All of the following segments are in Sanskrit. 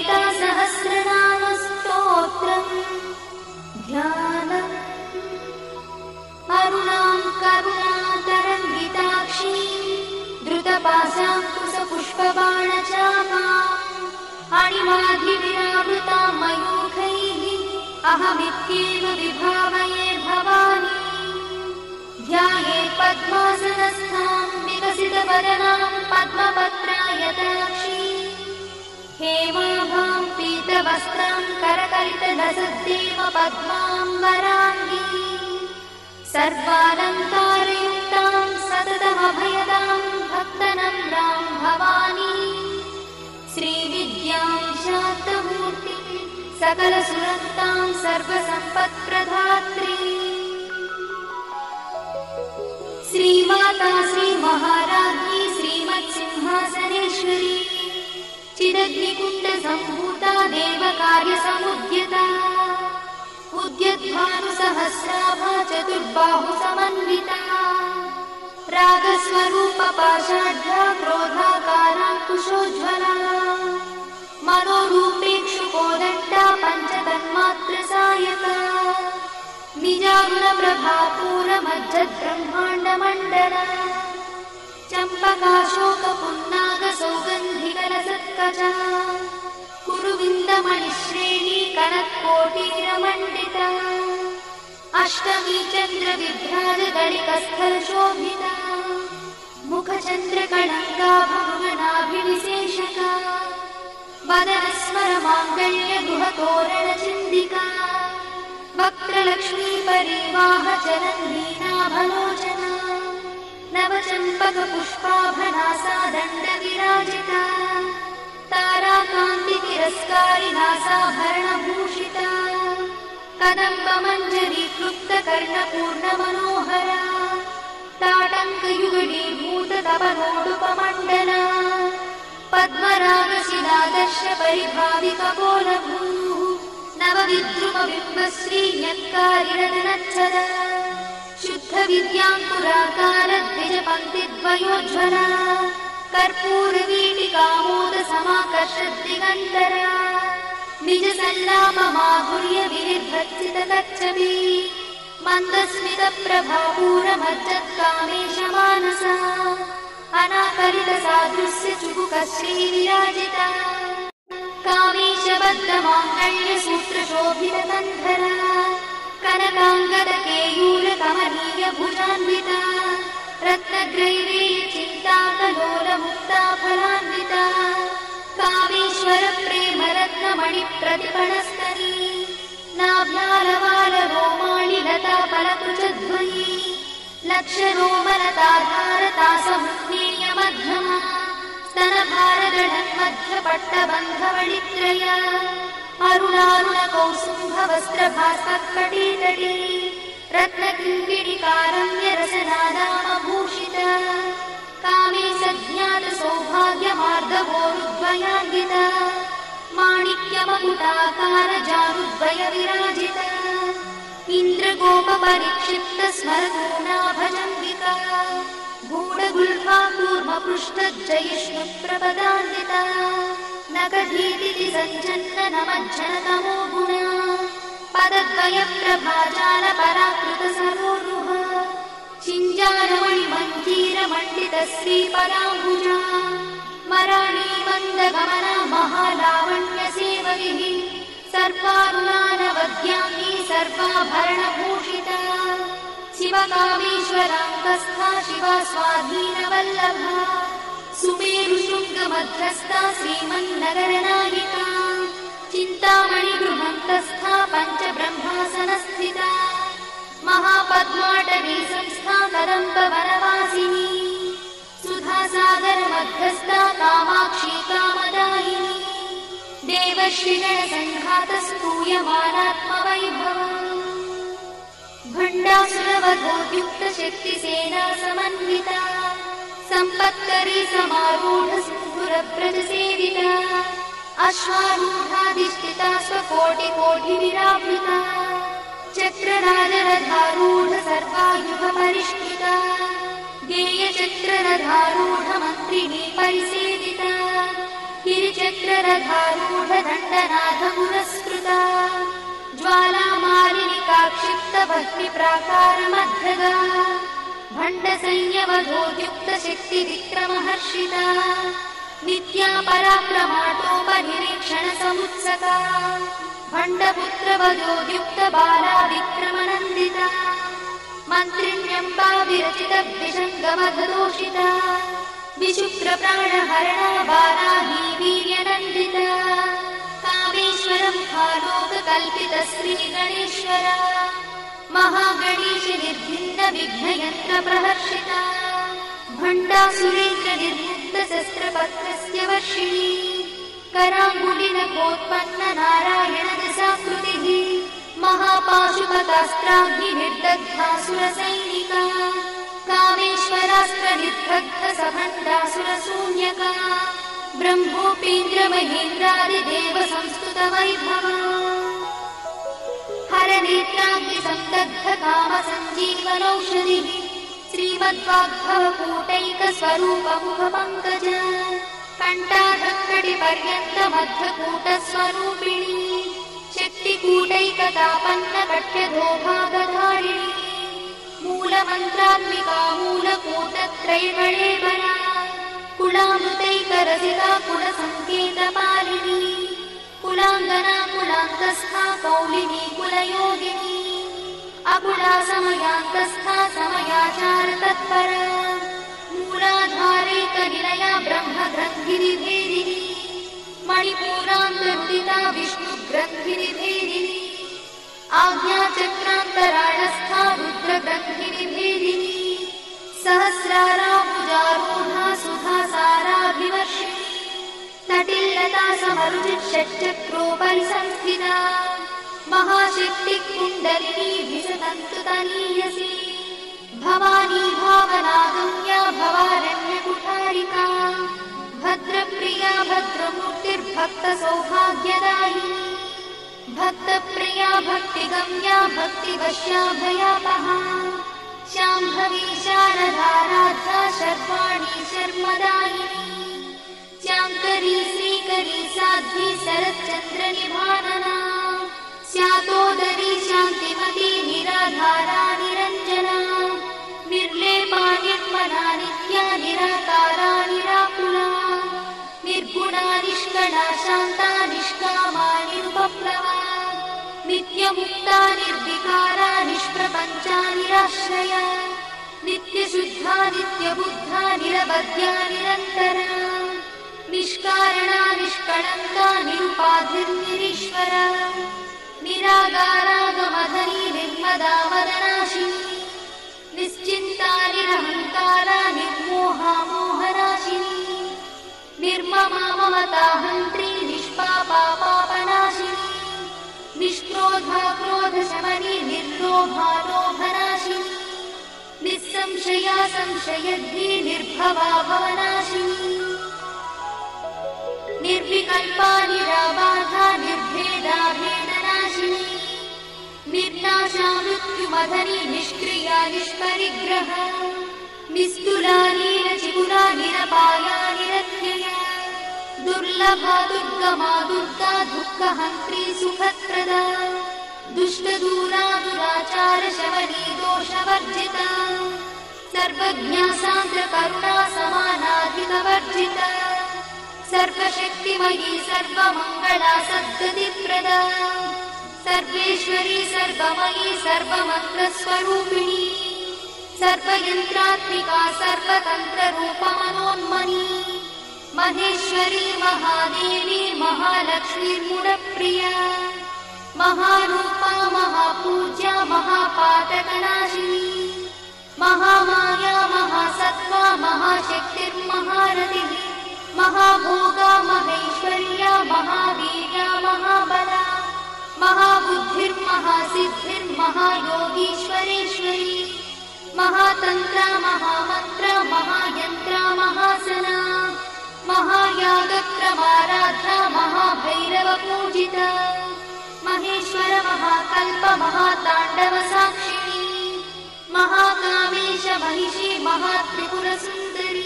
ललिता सहस्रनाम स्तोत्रम् ध्यानम् अरुणां करुणातरङ्गिताक्षीं धृतपाशाङ्कुशपुष्पबाणचापाम् अणिमाधिविरावृतां मयूखैः अहमित्येव विभावये भवानी। ध्यायेत् पद्मासनस्थां विकसितवदनां पद्मपत्रायताक्षीं हेमाभां पीतवस्त्रां करकलितलसद्देव पद्माम्बराङ्गी सर्वालङ्कारयुक्तां सततमभयदां भक्तनम्रां भवानी। श्रीविद्यां शान्तमूर्तिं सकलसुरक्तां सर्वसम्पत्प्रदात्री श्रीमाता श्रीमहाराज्ञी श्रीमत्सिंहासनेश्वरी चिदग्निकुण्डसम्भूता देवकार्यसमुद्यता उद्यद्भानुसहस्राभा चतुर्बाहुसमन्विता रागस्वरूपपाषाढ्या क्रोधाकाराङ्कुशोज्ज्वला मनोरूपेक्षुकोदण्डा पञ्चतन्मात्रसायका निजागुणप्रभापूरमज्जद्ब्रह्माण्डमण्डला चम्पकाशोकपुन्नागसौगन्धिकलसत्कजा कुरुविन्दमणिश्रेणी कनत्कोटीरमण्डिता अष्टमी चन्द्रविभ्राजगलिकस्थलशोभिता मुखचन्द्रकणङ्गाभुवनाभिविशेषका वदनस्मरमाङ्गल्यगुहतोरणचिन्दिका वक्त्रलक्ष्मीपरिवाहचरन्नीनाभलोचना नवचम्पकपुष्पाभनासा दण्डविराजिता ताराकान्तितिरस्कारिनासाभरणभूषिता कदम्बमञ्जरीक्लुप्तकर्णपूर्णमनोहरा ताटङ्कयुगलीभूततपनोडुपमण्डला पद्मरागशिलादर्शपरिभाविकपोलभूः नवविद्रुमबिम्बश्रीन्यक्कारिरदनच्छदा शुद्धविद्याङ्कुराकारद्विजपङ्क्तिद्वयोज्ज्वला कर्पूरवीटिकामोदसमाकर्षद्दिगन्तरा निजसल्लापमाधुर्यविनिर्भर्सितकच्छपी मन्दस्मितप्रभापूरमज्जत्कामेशमानसा अनाकरितसादृश्यचुबुकश्रीविराजिता कामेशबद्धमाङ्गल्यसूत्रशोभितकन्धरा कनकाङ्गदकेयूरकमनीयभुजान्विता रत्नग्रैवेयचिन्ताकलोलमुक्ताफलान्विता कामेश्वरप्रेमरत्नमणिप्रतिपणस्तनी नाभ्यालवालरोमाणि लताफलकुचध्वनी लक्षरोमलताधारतासमुज्ञेयमध्यमा स्तनभारगढन्मध्यपट्टबन्धवणित्रया अरुणारुणकौसुम्भवस्त्रभास्कट्कटीतटी रत्नकिङ्किणिकारम्यरसनादामभूषिता कामे सज्ञातसौभाग्यमार्दवोरुद्वयान्विता माणिक्यमकुटाकारजानुद्वयविराजिता इन्द्रगोपपरिक्षिप्तस्मरतूणाभजम्बिका गूढगुल्फा कूर्मपृष्ठज्जयिष्णुप्रपदान्विता नखधीतिसञ्चन्ननमज्जनतमो गुणा पदद्वयप्रभाजालपराकृतसरोरुहा चिञ्जारमणिमञ्जीरमण्डितश्रीपदाम्बुजा मराळीमन्दगमना महालावण्यसेवगिः सर्वारुणानवद्याङ्गी सर्वाभरणभूषिता शिवकामेश्वराङ्गस्था शिवा स्वाधीनवल्लभा सुमेरुशृङ्गमध्यस्था श्रीमन्नगरनायिका चिन्तामणिगृहन्तस्था पञ्चब्रह्मासनस्थिता महापद्माटवी संस्था कदम्बवनवासिनी सुधासागरमध्यस्था कामाक्षी कामदायिनी देवश्रीगणसङ्घातस्तूयमानात्मवैभवा भण्डासुरवधोद्युक्तशक्तिसेना समन्विता सम्पत्करी समारूढसिन्धुरव्रजसेविता अश्वारूढाधिष्ठिता स्वकोटिकोटिविरावृता चक्रराजरथारूढ सर्वायुधपरिष्कृता गेयचक्ररथारूढमन्त्रिणी परिसेविता गिरिचक्ररथारूढदण्डनाथपुरस्कृता ज्वालामालिनिकाक्षिप्तभक्तिप्राकारमध्यगा भण्डसंयमधोद्युक्तशक्तिविक्रमहर्षिता नित्या पराक्रमाटोपनिरीक्षणसमुत्सका भण्डपुत्रवधोद्युक्तबाला विक्रमनन्दिता मन्त्रिण्यम्बा विरचितद्विषङ्गमधदोषिता विशुक्रप्राणहरणा बालाही वीर्यनन्दिता कामेश्वरमुखालोककल्पितश्रीगणेश्वरा महागणेश निर्भिन्नविघ्नयन्त्रप्रहर्षिता भण्डासुरेन्द्रनिर्मुक्तशस्त्रपत्रस्य वर्षिणी कराङ्गुलिनकोत्पन्ननारायणदशाकृतिः महापाशुपतास्त्राग्निर्दग्धासुरसैनिका कामेश्वरास्त्रनिर्दग्धसभण्डासुरशून्यका ब्रह्मोपेन्द्रमहेन्द्रादिदेवसंस्तुतवैभवा हरनेत्राग्निसन्दग्धकामसञ्जीवनौषधिः श्रीमद्वाग्भवकूटैकस्वरूपमुखपङ्कज कण्ठाधक्कटिपर्यन्तमध्यकूटस्वरूपिणी शक्तिकूटैकतापन्नकट्यधोभागधारिणी मूलमन्त्रात्मिका मूलकूटत्रयकळेबरा कुलामृतैकरसिका कुलसङ्केतपालिनी कुलाङ्गना कुलान्तस्था कौलिनी कुलयोगिनी अकुला समयान्तस्था समयाचारतत्परा मूलाधारैकनिलया ब्रह्मग्रन्थिनिभेदिनी मणिपूरान्तरुदिता विष्णुग्रन्थिनिभेदिनी आज्ञाचक्रान्तराळस्था रुद्रग्रन्थिनिभेदिनी सहस्राराभुजारूढा सुधासाराभिवर्षिणी तटिल्लता समरुचिषट्चक्रोपरि संस्थिता महाशक्तिकुण्डलिनी विशदन्तुतनीयसी भवानी भावनागम्या भवारण्यकुठारिका भद्रप्रिया भद्रमूर्तिर्भक्तसौभाग्यदायिनी भक्तप्रिया भक्तिगम्या भक्तिवश्याभयापहा शाम्भवी शारदाराध्या शर्वाणी शर्मदायिनी श्याङ्करी श्रीकरी साध्वी शरच्चन्द्रनिभानना स्यातोदरी शान्तिमती निराधारा निरञ्जना निर्लेपा निर्मला नित्या निराकारा निराकुला निर्गुणा निष्कला शान्ता निष्कामा निरुपप्लवा नित्यमुक्ता निर्विकारा निष्प्रपञ्चा निराश्रया नित्यशुद्धा नित्यबुद्धा निरवध्या निरन्तरा निष्कारणा निष्कळङ्का निरुपाधिर्निरीश्वरा निरागारागमधनी निर्मदा वदनाशिनी निश्चिन्ता निरहङ्कारा निर्मोहा मोहनाशिनी निर्ममा ममताहन्त्री निष्पापा पापनाशिनी निष्क्रोधा क्रोधशमनी निर्लोभा लोभनाशिनी निस्संशया संशयद्धि निर्भवा भवनाशिनी निर्विकल्पा निराबाधा निर्भेदा भेदनाशिनी निर्नाशा मृत्युमधनी निष्क्रिया निष्परिग्रहा निस्तुला नीलचिपुरा निरपाया निरत्यया दुर्लभा दुर्गमा दुर्गा दुःखहन्त्री सुखप्रदा दुष्टदूरा दुराचार शमनी दोषवर्जिता सर्वज्ञा सान्द्रकरुणा समानाधिकवर्जिता सर्वशक्तिमयी सर्वमङ्गला सद्गतिप्रदा सर्वेश्वरी सर्वमयी सर्वमन्त्रस्वरूपिणी सर्वयन्त्रात्मिका सर्वतन्त्ररूपमनोन्मनी महेश्वरी महादेवी महालक्ष्मीर्मुडप्रिया महारूपा महापूज्या महापातकनाशिनी महामाया महासत्त्वा महाशक्तिर्महारतिः महाभोगा महेश्वर्या महावीर्या महाबला महाबुद्धिर्महासिद्धिर्महायोगीश्वरेश्वरी महातन्त्रा महामन्त्रा महायन्त्रा महासना महायागक्रमाराध्या महाभैरवपूजिता महेश्वर महाकल्प महाताण्डवसाक्षिणी महाकामेश महिषी महात्रिपुरसुन्दरी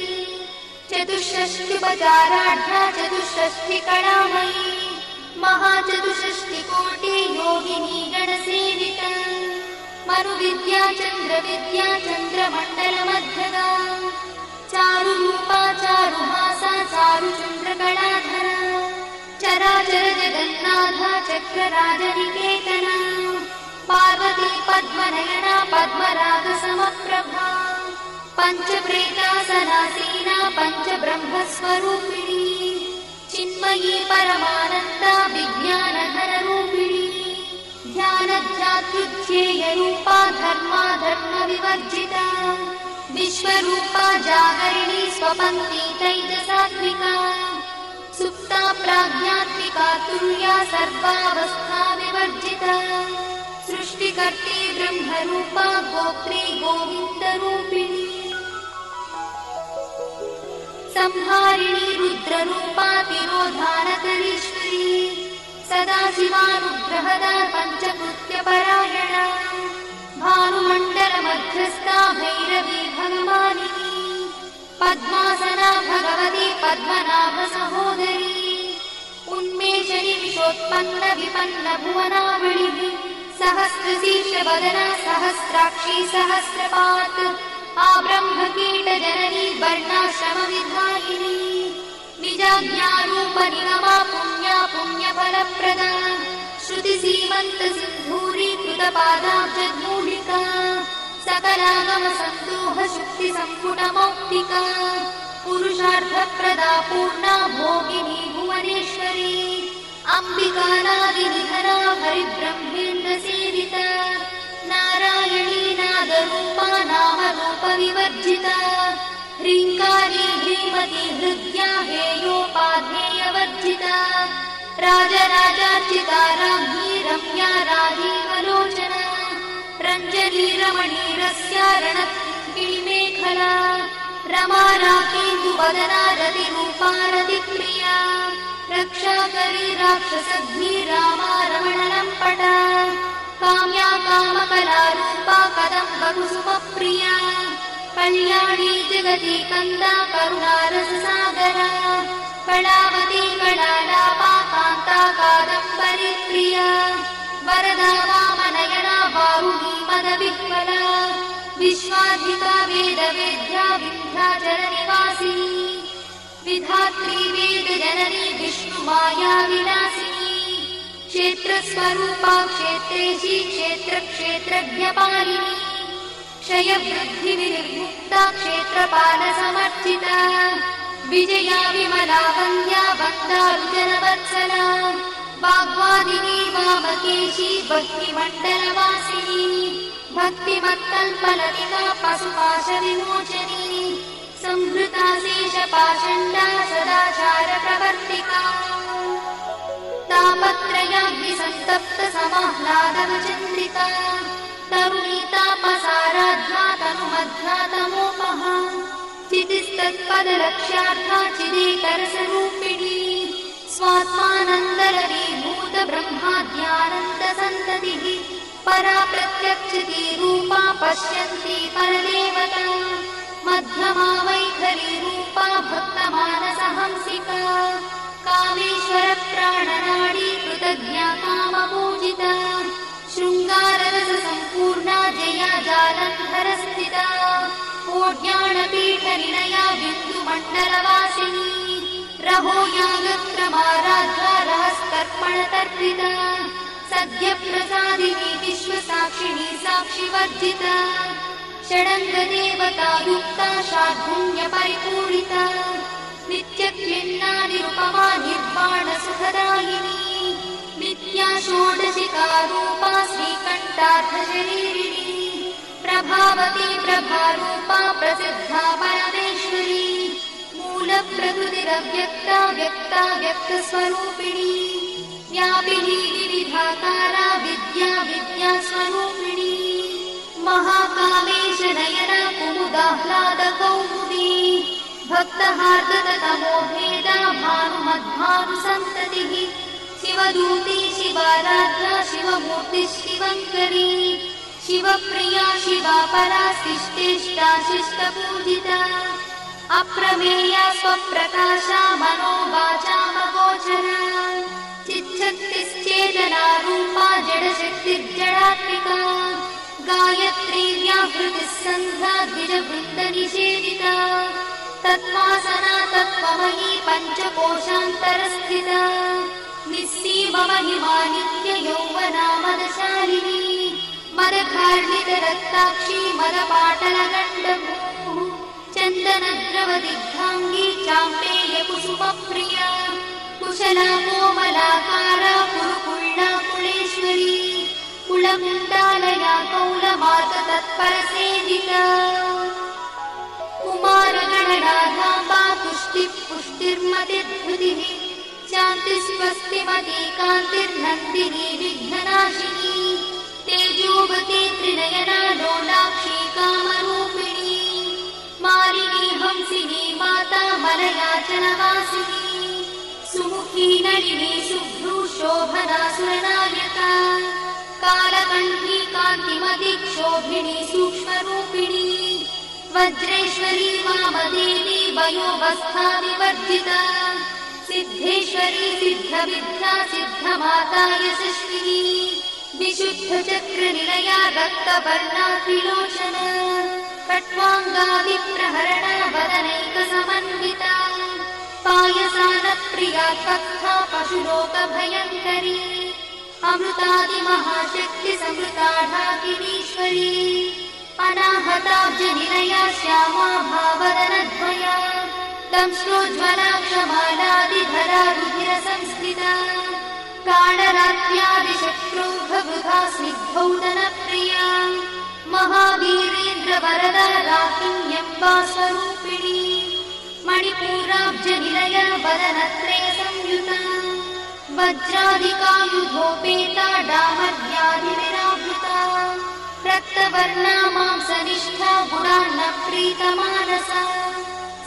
चतुष्षष्ट्युपचाराढ्या चतुष्षष्टिकलामयी महाचतुष्षष्टिकोटि योगिनी गणसेविता मनुविद्या चन्द्रविद्या चन्द्रमण्डलमध्यगा चारुरूपा चारुहासा चारुचन्द्रकलाधरा चराचर जगन्नाथा चक्रराजनिकेतना पार्वती पद्मनयना पद्मरागसमप्रभा पञ्चप्रेतासनासीना पञ्चब्रह्मस्वरूपिणी चिन्मयी परमानन्दा विज्ञानधररूपिणी ध्यानध्यात्युज्येयरूपा धर्माधर्मविवर्जिता विश्वरूपा जागरिणी स्वपङ्क्ति तैजसात्मिका सुप्ता प्राज्ञात्मिका तुल्या सर्वावस्था विवर्जिता सृष्टिकर्त्री ब्रह्मरूपा गोत्री गोविन्दरूपिणी संहारिणी रुद्ररूपा तिरोधानकरीश्वरी सदाशिवानुग्रहदा पञ्चकृत्यपरायणा भानुमण्डलमध्यस्था भैरवी भगवानिनी पद्मासना भगवती पद्मनाभसहोदरी उन्मेषनिमिषोत्पन्न विपन्न भुवनावळिः सहस्रशीर्षवदना सहस्राक्षी सहस्रपात् आब्रह्मकीटजननी वर्णाश्रमविधायिनी निजाज्ञारूपनिगमा पुण्या पुण्यफलप्रदा श्रुतिसीमन्तसिन्धूरीकृतपादाब्जधूलिका सकलागमसन्दोहशुक्तिसम्पुटमौक्तिका पुरुषार्थप्रदा पूर्णा भोगिनी भुवनेश्वरी अम्बिकानादिनिधना हरिब्रह्मेन्द्रसेविता नारायणी नादरूपा नामरूपविवर्जिता ह्रीङ्कारी ह्रीमती हृद्या हेयोपाध्येयवर्जिता राजराजार्चिता राज्ञी रम्या राजीवलोचना रञ्जनी रमणीरस्या रणकिणिमेखला रमा राकेन्दुवदना रतिरूपा रतिप्रिया रक्षाकरी राक्षसग्नी रामा रमणलम्पटा काम्या कामकलारूपा कदम्बकुसुमप्रिया कल्याणी जगती कन्दा करुणारससागरा कलावती कलालापा कान्ता कादम्बरी प्रिया वरदा वामनयना बाहुनी मदविह्वला विश्वाधिका वेदवेद्या विन्ध्याचलनिवासिनी विधात्री वेदजननी विष्णुमाया विलासिनी क्षेत्रस्वरूपा क्षेत्रेशी क्षेत्रक्षेत्रज्ञपालिनी क्षयवृद्धिविनिर्मुक्ता क्षेत्रपालसमर्चिता विजया विमला वन्द्या वन्दारुजनवत्सला वाग्वादिनी वामकेशी भक्तिमण्डलवासिनी भक्तिमत्कल्पलतिका पशुपाशविमोचनी संहृता शेषपाषण्डा सदाचारप्रवर्तिका तापत्रयाग्निसन्तप्त समाह्लादवचन्द्रिका तरुणीतापसाराध्या तनुमध्या तमोपहा चितिस्तत्पदलक्ष्यार्था चिदेकरसरूपिणी स्वात्मानन्दलरीभूत ब्रह्माद्यानन्दसन्ततिः परा प्रत्यक्षितीरूपा पश्यन्ती परदेवता मध्यमा वैखरीरूपा भक्तमानसहंसिका कामेश्वरप्राणनाडी कृतज्ञा कामपूजिता शृङ्गाररससम्पूर्णा जया जालन्धरस्थिता कोट्याणपीठनिलया बिन्दुमण्डलवासिनी रहो यागक्रमाराध्या रहस्तर्पणतर्पिता सद्यप्रसादिनी विश्वसाक्षिणी साक्षिवर्जिता षडङ्गदेवतायुक्ता शार्दूल्यपरिपूरिता नित्यक्लिन्ना निरुपमा निर्वाणसुखदायिनी नित्या षोडशिकारूपा श्रीकण्ठार्थशरीरिणी प्रभावती प्रभारूपा प्रसिद्धा परमेश्वरी मूलप्रकृतिरव्यक्ता व्यक्ता व्यक्तस्वरूपिणी व्यापिनी विविधाकारा विद्या विद्यास्वरूपिणी महाकामेश नयना कुमुदाह्लादकौमुदी भक्तहार्दतमोभेदा भानुमद्भानुसन्ततिः शिवदूती शिवाराध्या शिवमूर्तिः शिवङ्करी शिवप्रिया शिवा परा शिष्टेष्टा शिष्टपूजिता अप्रमेया स्वप्रकाशा मनोवाचामगोचरा चिच्छक्तिश्चेतना रूपा जडशक्तिर्जडात्मिका गायत्री व्याहृतिः सन्ध्या द्विजवृन्दनिषेविता तत्त्वासना तत्त्वमयी पञ्चकोशान्तरस्थिता निःसीममहिमा नित्ययौवना मदशालिनी मदघार्णितरक्ताक्षी मदपाटलगण्डभूः चन्दनद्रवदिग्धाङ्गी चाम्पेयकुसुमप्रिया कुशला कोमलाकारा कुरुकुळ्ळा कुलेश्वरी कुलमुण्डालया कौलमार्गतत्परसेविका कुमारगणनाधाम्बा तुष्टिः पुष्टिर्मतिर्धृतिः शान्तिस्वस्तिमती कान्तिर्नन्दिनी विघ्ननाशिनी तेजोवती त्रिनयना लोलाक्षी कामरूपिणी मालिनी हंसिनी माता मलयाचलवासिनी सुमुखी नलिनी शुभ्रू शोभना सुरनायका कालकण्ठी कान्तिमती क्षोभिणी सूक्ष्मरूपिणी वज्रेश्वरी वामदेवी वयोवस्था विवर्जिता सिद्धेश्वरी सिद्धविद्या सिद्धमाता यशस्विनी विशुद्धचक्रनिलया रक्तवर्णा त्रिलोचना कट्वाङ्गा विप्रहरणा वदनैकसमन्विता पायसानप्रिया त्वक्था पशुलोकभयङ्करी अमृतादिमहाशक्तिसमृताढाकिनीश्वरी अनाहताब्जनिलया श्यामा भावदनद्वया दंश्रोज्ज्वलाक्षमालादिधरा रुधिरसंस्कृता कालरात्र्यादिशक्रोघवृथा स्निग्धौदनप्रिया महावीरेन्द्रवरदा राकिन्यम्बा स्वरूपिणी मणिपूराब्जनिलया वदनत्रयसंयुता वज्रादिकायुधोपेता डामर्यादिविरावृता रक्तवर्णा मांसनिष्ठा गुणान्नप्रीतमानसा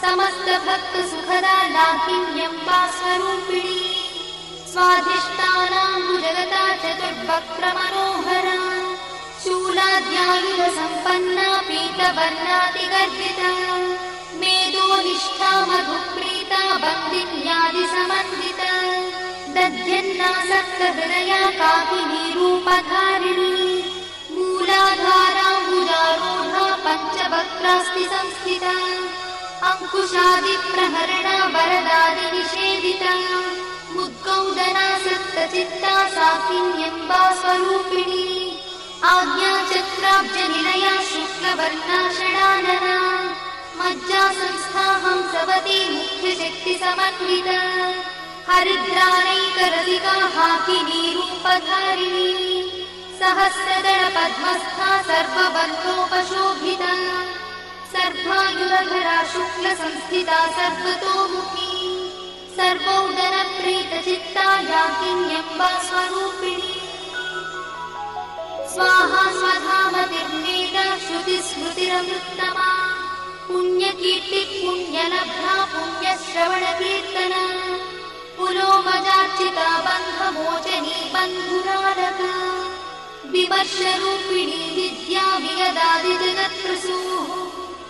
समस्तभक्तसुखदा लाकिन्यम्बा स्वरूपिणी स्वाधिष्ठानाम्बुजगता चतुर्वक्त्रमनोहरा शूलाद्यायुधसम्पन्ना पीतवर्णातिगर्भिता मेदोनिष्ठा मधुप्रीता बन्दिन्यादिसमन्विता दध्यन्नासक्तहृदया काकिनी रूपधारिणी मूलाधाराम्बुजारूढा पञ्चवक्त्रास्ति संस्थिता अंकुशादिप्रहरणा वरदादिनिषेविता मुद्गौदना सप्तचित्ता साकिन्यम्बा स्वरूपिणी आज्ञाचक्राब्जनिलया शुक्लवर्णा षडानना मज्जासंस्था हंसवती मुख्यशक्तिसमन्विता हरिद्रानैकरसिका हाकिनी रूपधारिणी सहस्रदलपद्मस्था सर्ववर्णोपशोभिता सर्वायुधरा शुक्लसंस्थिता सर्वतोमुखी सर्वौदनप्रीतचित्ता याकिन्यम्बा स्वरूपिणी स्वाहा स्वधामतिर्वेदा श्रुतिस्मृतिरमृत्तमा पुण्यकीर्तिः पुण्यलब्धा पुण्यश्रवणकीर्तना पुलोमजार्चिता बन्धमोचनी बन्धुरालका विमर्शरूपिणी विद्या वियदादिजगत्प्रसूः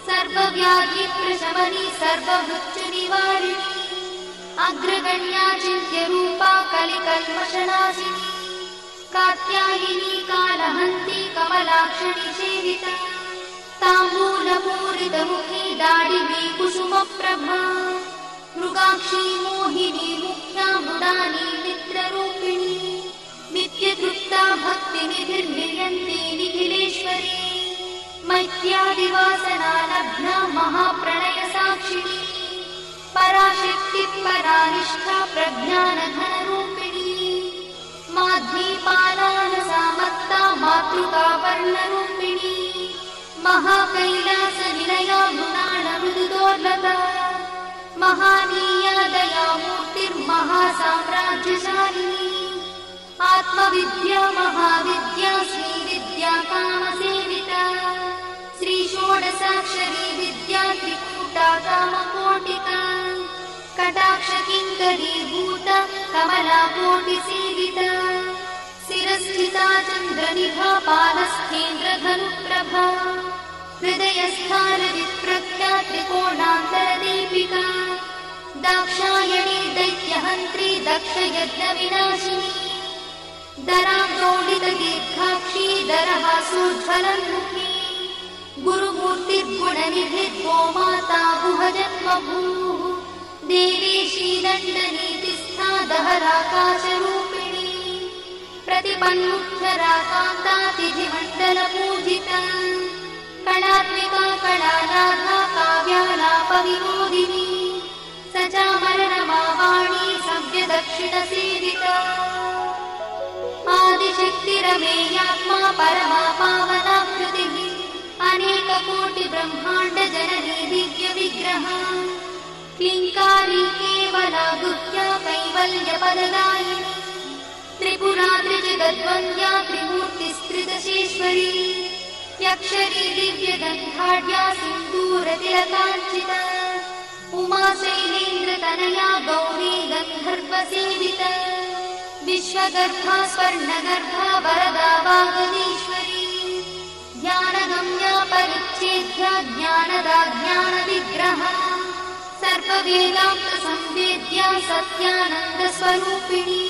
सर्वव्याधिप्रशमनी सर्वमृत्युनिवारिणी अग्रगण्या चिन्त्यरूपा कलिकल्मषनाशिनी कात्यायिनी कालहन्ती कमलाक्षणी सेविता ताम्बूलपूरितमुखी दाडिवी कुसुमप्रभा मृगाक्षी मोहिनी मुख्या मृडानी मित्ररूपिणी नित्यतृप्ता भक्तिनिधिर्नियन्ती निखिलेश्वरी मैत्यादिवासना लब्धा महाप्रणयसाक्षिणी पराशक्तिः परानिष्ठा प्रज्ञानधनरूपिणी माध्वीपालानसामत्ता मातृका वर्णरूपिणी महाकैलासनिलया मृणालमृदुदोर्लभा महानीया दयामूर्तिर्महासाम्राज्यशालिनी आत्मविद्या महाविद्या श्रीविद्या कामसेविता श्रीषोडशाक्षरी विद्या त्रिकूटा कामकोटिका कटाक्षकिङ्करीभूता कमलाकोटिसेविता शिरस्थिता चन्द्रनिभा पालस्थेन्द्रधनुप्रभा हृदयस्थानविप्रख्या त्रिकोणान्तरदीपिका दाक्षायणी दैत्यहन्त्री दक्षयज्ञविनाशिनी दराजोडितदीर्घाक्षी दरहासोज्ज्वलन्मुखी गुरुमूर्तिर्गुणनिधि गोमाता गुहजन्मभूः देवीशी दण्डनीतिस्था दहराकाशरूपिणी प्रतिपन्मुख्यराकान्तातिथिमण्डलपूजिता कणात्मिका कणानाथा काव्यालापविनोदिनी सचामरणमावाणी सव्यदक्षिणसेविता आदिशक्तिरमेयात्मा परमा पावनाकृतिः अनेककोटिब्रह्माण्डजननी दिव्यविग्रहा क्लीङ्कारी केवला गुह्या कैवल्यपददायिनी त्रिपुरा त्रिजगद्वन्द्या त्रिमूर्तिस्त्रिदशेश्वरी यक्षरी दिव्यगन्धाढ्या सिन्दूरतिलकाञ्चिता उमा शैलेन्द्रतनया गौरी गन्धर्वसेविता विश्वगर्भा स्वर्णगर्भा वरदा वागदीश्वरी ध्यानगम्या परिच्छेद्या ज्ञानदा ज्ञानविग्रहा सर्ववेदान्तसंवेद्या सत्यानन्दस्वरूपिणी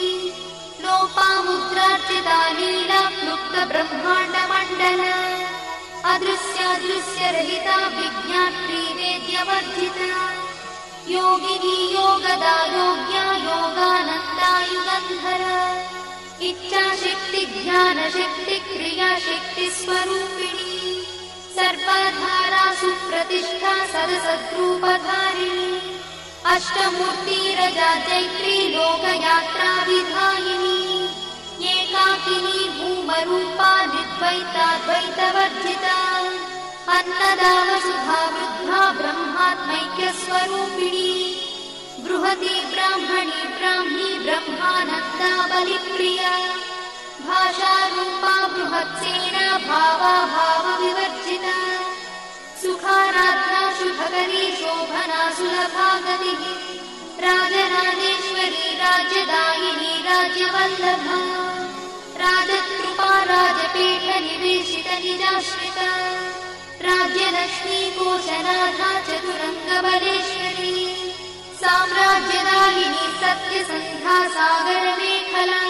लोपामुद्रार्चिता लीला क्लुप्तब्रह्माण्डमण्डला अदृश्यादृश्यरहिता विज्ञात्री वेद्यवर्जिता योगिनी योगदा योग्या योगानन्दा युगन्धरा इच्छाशक्ति ज्ञानशक्ति क्रियाशक्ति स्वरूपिणी सर्वधारा सुप्रतिष्ठा सदसद्रूपधारिणी अष्टमूर्तिरजा चैत्री लोकयात्रा विधायिनी एकाकिनी भूमरूपा निर्द्वैताद्वैतवर्जिता अन्नदा वसुधा वृद्धा ब्रह्मात्मैक्यस्वरूपिणी बृहती ब्राह्मणी ब्राह्मी ब्रह्मानन्दा बलिप्रिया भाषारूपा बृहत्सेना भावा भावविवर्जिता सुखाराध्या शुभकरी शोभना सुलभा गतिः राजराजेश्वरी राज्यदायिनी राज्यवल्लभा राजकृपा राजपीठ निवेशित निजाश्रिता राज्यलक्ष्मी कोशनाथा चतुरङ्गबलेश्वरी साम्राज्यदायिनी सत्यसन्धा सागरमेखला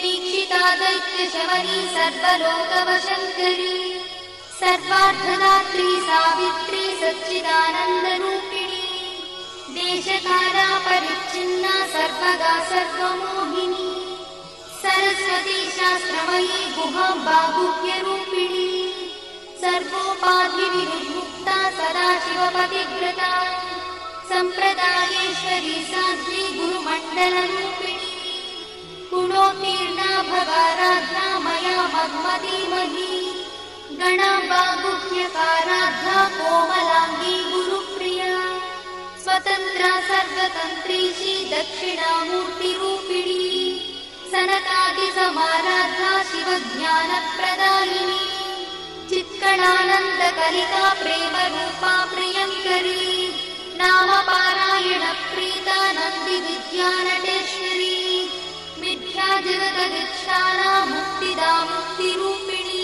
दीक्षिता दैत्यशवनी सर्वलोकवशङ्करी सर्वार्थदात्री सावित्री सच्चिदानन्दरूपिणी देशकाला परिच्छिन्ना सर्वगा सर्वमोहिनी सरस्वती शास्त्रमयी गुहाम्बा गुह्यरूपिणी सर्वोपाधिविमुक्ता सदाशिवपतिव्रता सम्प्रदायेश्वरी साध्वी गुरुमण्डलरूपिणी गुणोत्तीर्णा भगाराध्या मया मन्मतीमही गणाम्बा गुह्यकाराध्या कोमलाङ्गी गुरुप्रिया स्वतन्त्रा सर्वतन्त्रीशी दक्षिणामूर्तिरूपिणी सनकादिसमाराध्या शिवज्ञानप्रदायिनी चित्कणानन्दकलिका प्रेमरूपा प्रियङ्करी नामपारायणप्रीता नन्दिविद्यानटेश्वरी मिथ्या जगदधिष्ठाना मुक्तिदा मुक्तिरूपिणी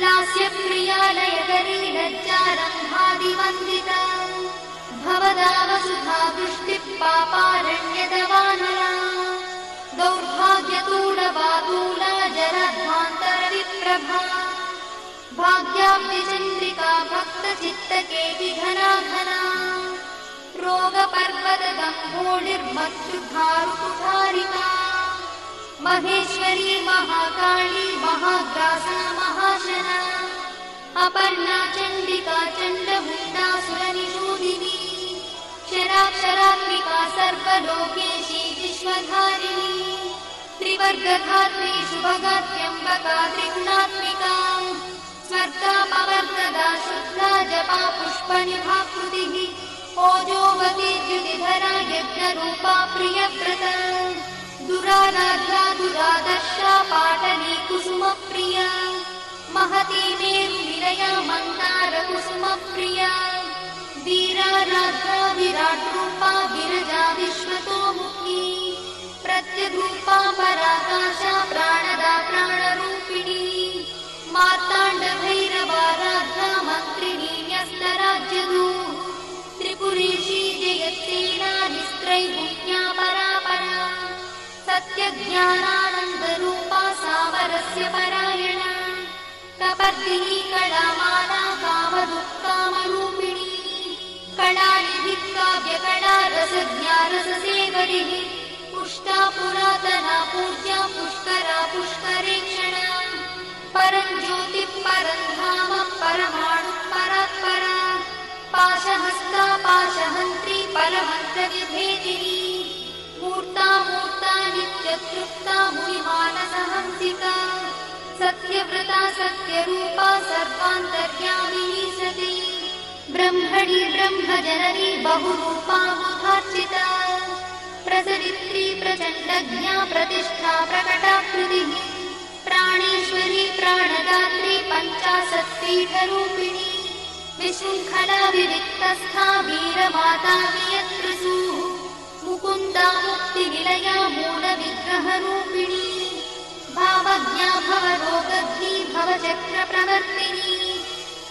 लास्यप्रिया लयकरी लज्जारम्भादिवन्दिता भवदा वसुधा वृष्टिः पापारण्यदवानला दौर्भाग्यतूलवातूला जरध्वान्तरविप्रभा भाग्याब्धिचन्द्रिका भक्तचित्तकेकिघना घना रोगपर्वतगम्भोडिर्मत्युद्धारुकुठारिका महेश्वरी महाकाली महाग्रासा महाशना अपर्णा चण्डिका चण्डमुण्डासुरनिषूदिनी क्षराक्षरात्मिका सर्वलोकेशी विश्वधारिणी त्रिवर्गधात्री शुभगात्यम्बका त्रिगुणात्मिका स्वर्गापवर्गदा शुद्धा जपा पुष्पनिभाकृतिः ओजोवती द्युतिधरा यज्ञरूपा प्रियव्रता दुराराध्या दुरादर्शा पाटली कुसुमप्रिया महती मेरुनिलया मन्दारकुसुमप्रिया वीराराध्या विराट्रूपा विरजा विश्वतोमुखी प्रत्यग्रूपा पराकाशा प्राणदा प्राणरूपिणी मार्ताण्डभैरवाराध्या मन्त्रिणी न्यस्तराज्यदूत त्रैगुण्या परापरा सत्यज्ञानानन्दरूपा सामरस्य परायणा कपर्दिनी कलामाला कामदुःखामरूपिणी कलानिधिः काव्यकला रसज्ञा रससेवरिः पुष्टा पुरातना पूज्या पुष्करा पुष्करेक्षणा परं ज्योतिः परं धाम परमाणुः परात्परा पाशहस्ता पाशहन्त्री परमन्त्रविभेदिनी मूर्ता मूर्ता नित्यतृप्ता मुनिमानसहंसिका सत्यव्रता सत्यरूपा सर्वान्तर्यामिनी सती ब्रह्मणि ब्रह्मजननी बहुरूपा बुधार्चिता प्रसरित्री प्रचण्डज्ञा प्रतिष्ठा प्रकटाकृतिः प्राणेश्वरी प्राणदात्री पञ्चाशत्पीठरूपिणी विशृङ्खला विविक्तस्था वीरमाता वियत्रिसूः मुकुन्दा मुक्तिनिलया मूलविग्रहरूपिणी भावज्ञा भवरोगग्नी भवचक्रप्रवर्तिनी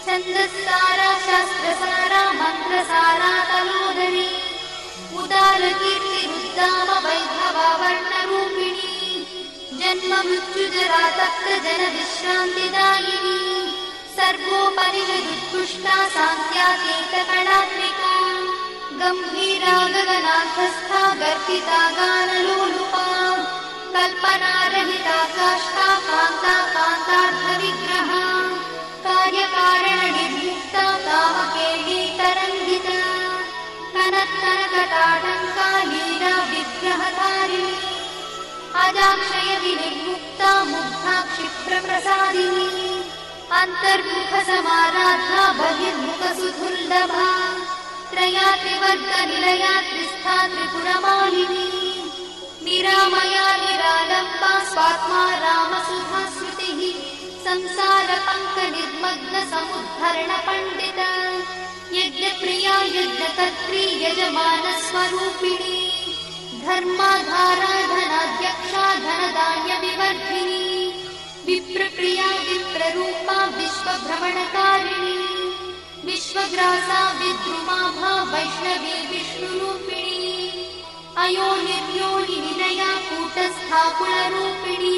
छन्दस्सारा शास्त्रसारा मन्त्रसारा तलोदरी उदारकीर्तिरुद्दाम वैभवा वर्णरूपिणी जन्म मृत्युजरा तप्तजनविश्रान्तिदायिनी सर्वोपनिषदुत्कृष्टा साङ्ख्यातीतकलात्मिका गम्भीरा गगनाथस्था गर्भिता गानलोलुपा कल्पनारहिता काष्ठा कान्ता कान्तार्थविग्रहा कार्यकारणनिर्मुक्ता कामकेली तरङ्गिता कनत्कनकटाटङ्का लीला विग्रहधारिणी अजाक्षय विनिर्मुक्ता मुग्धा क्षिप्रप्रसादिनी अन्तर्मुखसमाराधा बहिर्मुखसुदुर्लभा त्रया त्रिवर्गनिलया त्रिस्था त्रिपुरमालिनी निरामया निरालम्बा स्वात्मा रामसुधास्मृतिः संसारपङ्कनिर्मग्नसमुद्धरणपण्डिता यज्ञप्रिया यज्ञकर्त्री यजमानस्वरूपिणी धर्माधारा धनाध्यक्षा धनधान्यविवर्धिनी विप्रप्रिया विप्ररूपा विश्वभ्रमणकारिणी विश्वग्रासा विद्रुमाभा वैष्णवी विष्णुरूपिणी अयोनिर्योनिनिलया कूटस्था कुलरूपिणी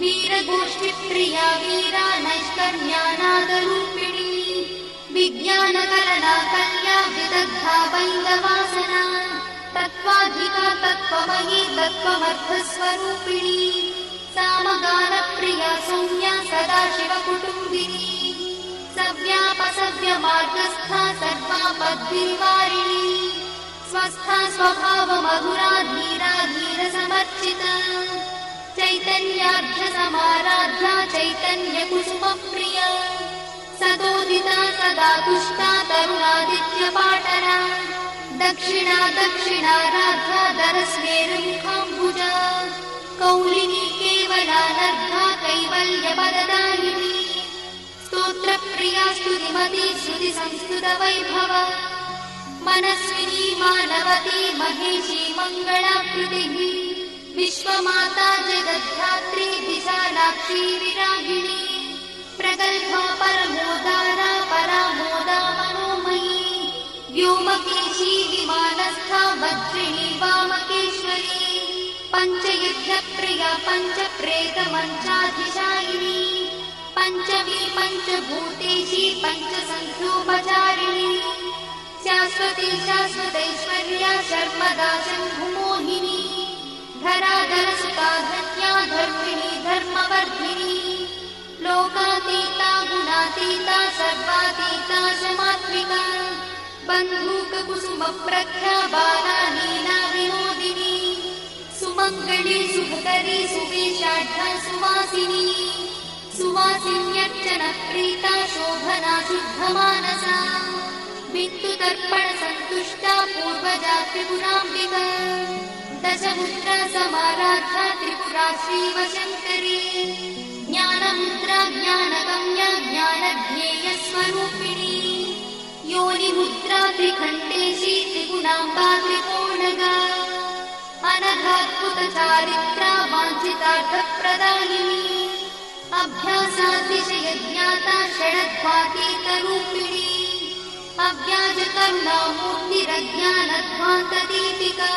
वीरगोष्ठिप्रिया वीरा नैष्कर्म्यानादरूपिणी विज्ञानकरणा कल्या विदग्धा वैन्दवासना तत्त्वाधिका तत्त्वमयी तत्त्वमर्थस्वरूपिणी सामगानप्रिया सौम्या सदाशिवकुटुम्बिनी सव्यापसव्यमार्गस्था सर्वापद्विवारिणी स्वस्था स्वभावमधुरा धीरा धीरसमर्चिता चैतन्यार्घ्यसमाराध्या चैतन्यकुसुमप्रिया सदोदिता सदा तुष्टा तरुणादित्यपाटना दक्षिणा दक्षिणाराध्या दरस्मेरुमुखाम्बुजा कौलिनी केवलानर्घा कैवल्यपददायिनी स्तोत्रप्रिया स्तुतिमती श्रुतिसंस्कृतवैभवा मनस्विनी मानवती महेशी मङ्गलाकृतिः विश्वमाता जगद्धात्री विशालाक्षी विरागिणी प्रगल्भा परमोदारा परामोदा मनोमयी व्योमकेशी विमानस्था वज्रिणी वामकेश्वरी पञ्चयुद्धप्रिया पञ्चप्रेतमञ्चाधिशायिनी पञ्चमी पञ्चभूतेशी पञ्चसन्ध्योपचारिणी शाश्वती शाश्वतैश्वर्या शर्मदा शम्भुमोहिनी धराधरसुता धन्या धर्मिणी धर्मवर्धिनी लोकातीता गुणातीता सर्वातीता समात्मिका बन्धूककुसुमप्रख्या बाला लीला विनोदिनी सुमङ्गली सुभकरी सुवेशाढ्या सुवासिनी सुवासिन्यर्चनप्रीता शोभना शुद्धमानसा बिन्दुदर्पणसन्तुष्टा पूर्वजा त्रिपुराम्बिका दशमुद्रा समाराध्या त्रिपुरा श्रीवशङ्करी ज्ञानमुद्रा ज्ञानगम्या ज्ञानज्ञेयस्वरूपिणी योनिमुद्रा त्रिखण्डेशी त्रिगुणाम्बा त्रिकोणगा अनघाद्भुतचारित्रा वाञ्छितार्थप्रदायिनी अभ्यासातिशयज्ञाता षडध्वातीतरूपिणी अव्याजकरुणामूर्तिरज्ञानध्वान्तदीपिका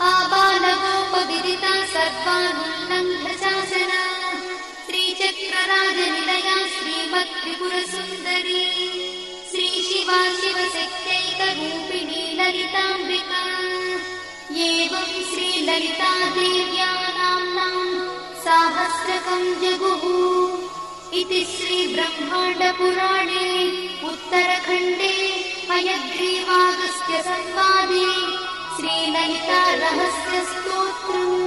आबालगोपविदिता सर्वानुल्लङ्घ्य शासना श्रीचक्रराजनिलया श्रीमत्त्रिपुरसुन्दरी श्रीशिवा शिवशक्त्यैकरूपिणी ललिताम्बिका एवं श्रीललितादेव्या नाम्नां साहस्रकं जगुः इति श्रीब्रह्माण्डपुराणे उत्तरखण्डे हयग्रीवागस्त्यसंवादे श्रीललितारहस्यस्तोत्रम्।